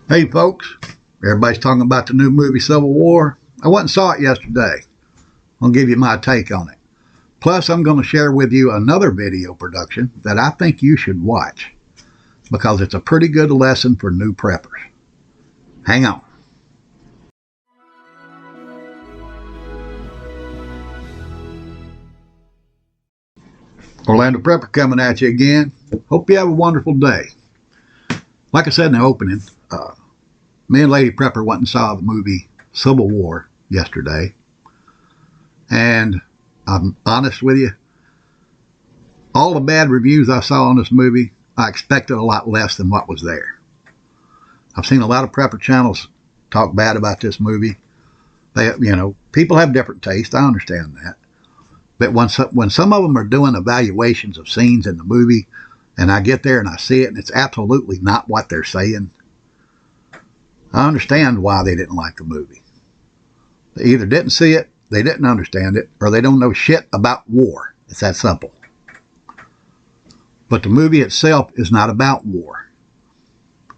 Hey folks, everybody's talking about the new movie Civil War. I went and saw it yesterday. I'll give you my take on it. Plus, I'm going to share with you another video production that I think you should watch because it's a pretty good lesson for new preppers. Hang on. Orlando Prepper coming at you again. Hope you have a wonderful day. Like I said in the opening, me and Lady Prepper went and saw the movie Civil War yesterday. And I'm honest with you, all the bad reviews I saw on this movie, I expected a lot less than what was there. I've seen a lot of prepper channels talk bad about this movie. People have different tastes. I understand that. But when some of them are doing evaluations of scenes in the movie, and I get there and I see it, and it's absolutely not what they're saying, I understand why they didn't like the movie. They either didn't see it, they didn't understand it, or they don't know shit about war. It's that simple. But the movie itself is not about war.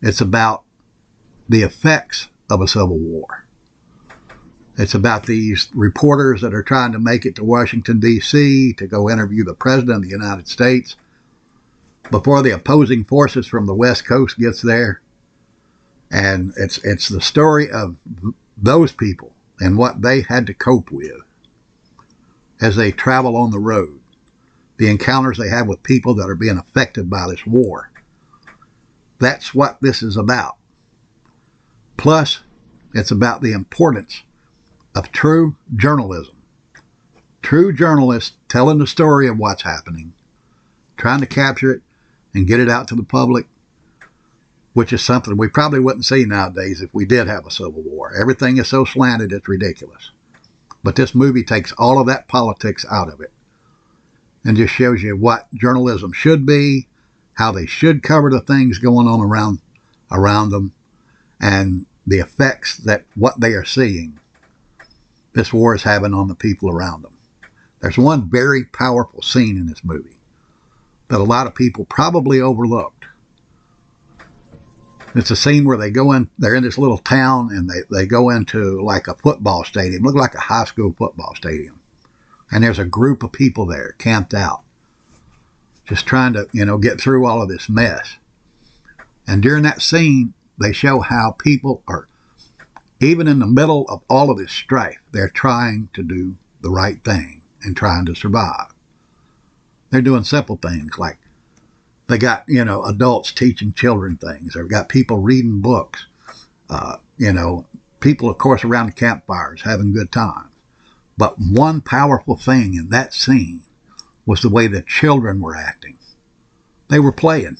It's about the effects of a civil war. It's about these reporters that are trying to make it to Washington, D.C. to go interview the President of the United States before the opposing forces from the West Coast gets there. And it's the story of those people and what they had to cope with as they travel on the road, the encounters they have with people that are being affected by this war. That's what this is about. Plus, it's about the importance of true journalism. True journalists telling the story of what's happening, trying to capture it and get it out to the public, which is something we probably wouldn't see nowadays if we did have a civil war. Everything is so slanted, it's ridiculous. But this movie takes all of that politics out of it and just shows you what journalism should be, how they should cover the things going on around them, and the effects that what they are seeing this war is having on the people around them. There's one very powerful scene in this movie that a lot of people probably overlooked. It's a scene where they're in this little town, and they go into like a football stadium, look like a high school football stadium. And there's a group of people there camped out, just trying to, get through all of this mess. And during that scene, they show how people are, even in the middle of all of this strife, they're trying to do the right thing and trying to survive. They're doing simple things like they got, adults teaching children things. They've got people reading books. People, of course, around the campfires having good times. But one powerful thing in that scene was the way the children were acting. They were playing.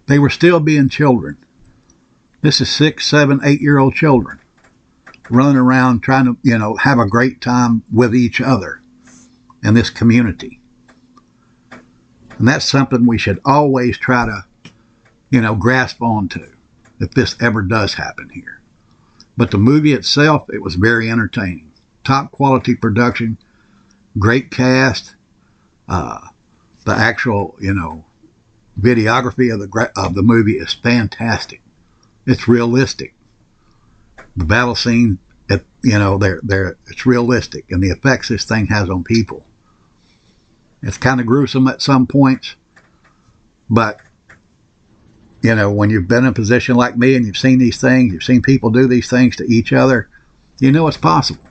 They were still being children. This is 6, 7, 8-year-old children running around trying to, have a great time with each other in this community. And that's something we should always try to, grasp onto if this ever does happen here. But the movie itself, it was very entertaining. Top quality production, great cast. The actual, videography of the movie is fantastic. It's realistic. The battle scene, it's realistic, and the effects this thing has on people. It's kind of gruesome at some points, but when you've been in a position like me and you've seen these things, you've seen people do these things to each other, it's possible.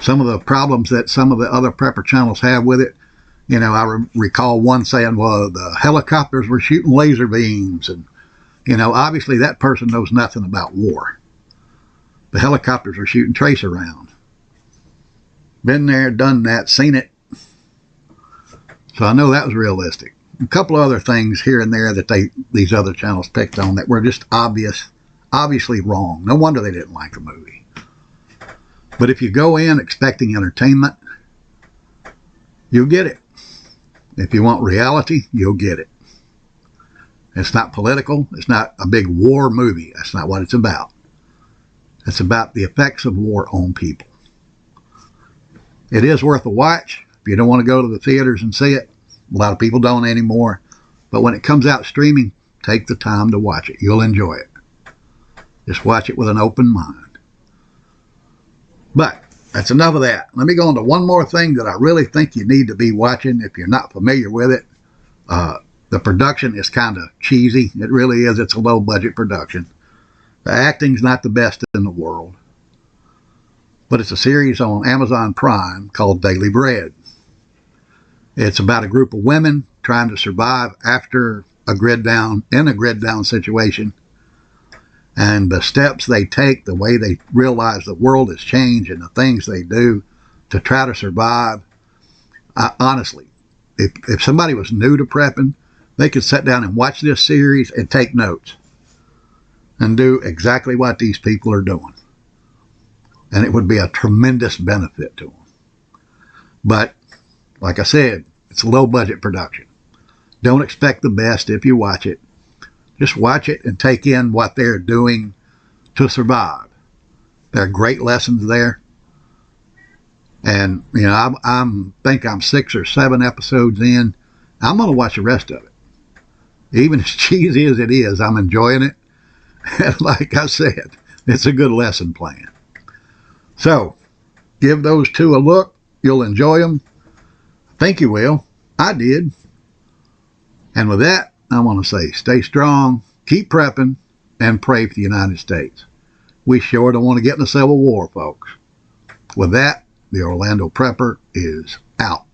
Some of the problems that some of the other prepper channels have with it, I recall one saying, well, the helicopters were shooting laser beams, and obviously that person knows nothing about war. The helicopters are shooting tracer rounds. Been there, done that, seen it. So I know that was realistic. A couple of other things here and there that these other channels picked on that were just obviously wrong. No wonder they didn't like the movie. But if you go in expecting entertainment, you'll get it. If you want reality, you'll get it. It's not political. It's not a big war movie. That's not what it's about. It's about the effects of war on people. It is worth a watch. If you don't want to go to the theaters and see it, a lot of people don't anymore. But when it comes out streaming take the time to watch it. You'll enjoy it. Just watch it with an open mind. But that's enough of that. Let me go on to one more thing that I really think you need to be watching if you're not familiar with it. The production is kind of cheesy. It really is. It's a low-budget production. The acting's not the best in the world. But it's a series on Amazon Prime called Daily Bread. It's about a group of women trying to survive after a grid down situation, and the steps they take, the way they realize the world has changed, and the things they do to try to survive. Honestly, if somebody was new to prepping, they could sit down and watch this series and take notes and do exactly what these people are doing. And it would be a tremendous benefit to them. But, like I said, it's a low-budget production. Don't expect the best if you watch it. Just watch it and take in what they're doing to survive. There are great lessons there. And, you know, I think I'm 6 or 7 episodes in. I'm going to watch the rest of it. Even as cheesy as it is, I'm enjoying it. And like I said, it's a good lesson plan. So, give those 2 a look. You'll enjoy them. I think you will. I did. And with that, I want to say stay strong, keep prepping, and pray for the United States. We sure don't want to get in a civil war, folks. With that, the Orlando Prepper is out.